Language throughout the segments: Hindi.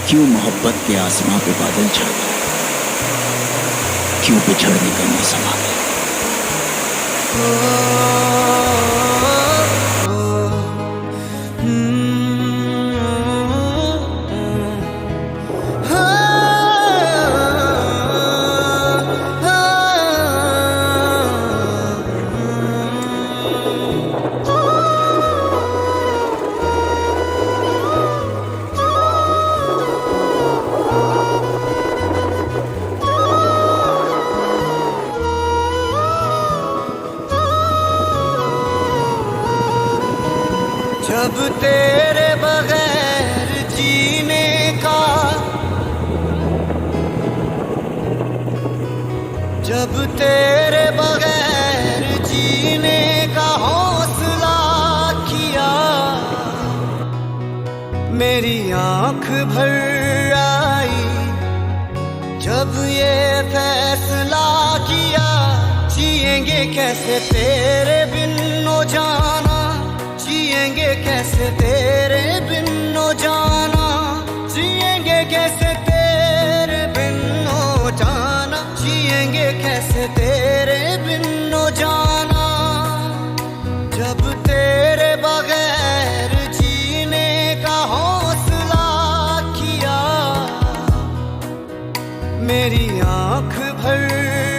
क्यों मोहब्बत के आसमां पे बादल छा गए, क्यों बिछड़ने का मौसम आ गया। जब तेरे बगैर जीने का, जब तेरे बगैर जीने का हौसला किया, मेरी आंख भर आई जब ये फैसला किया। जिएंगे कैसे तेरे बिन ओ जाना, जिएंगे कैसे तेरे बिन ओ जाना, जिएंगे कैसे तेरे बिन ओ जाना, जिएंगे कैसे तेरे बिन ओ जाना। जब तेरे बगैर जीने का हौसला किया, मेरी आंख भर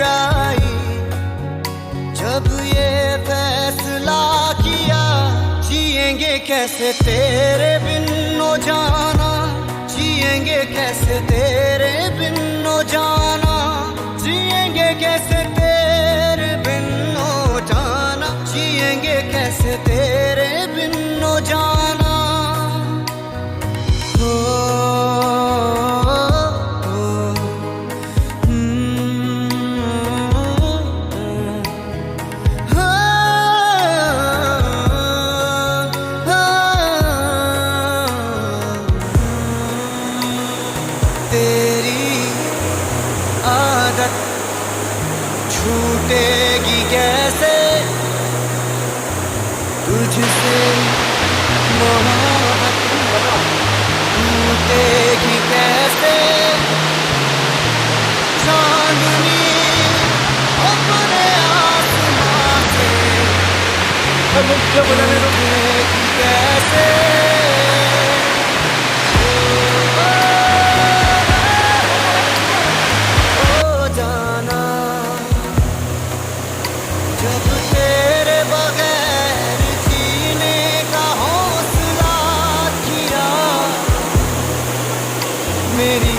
आई जब ये फैसला किया। जिएंगे कैसे तेरे बिन ओ जाना, जिएंगे कैसे तेरे बिन ओ जाना, जिएंगे कैसे तेरे बिन ओ जाना, जिएंगे कैसे तेरे बिन ओ जाना। तेरी आदत छूटेगी कैसे, तुझसे मोहब्बत टूटेगी कैसे। चांदनी अपने आसमां से टूटेगी कैसे। जब तेरे बगैर जीने का हौसला किया, मेरी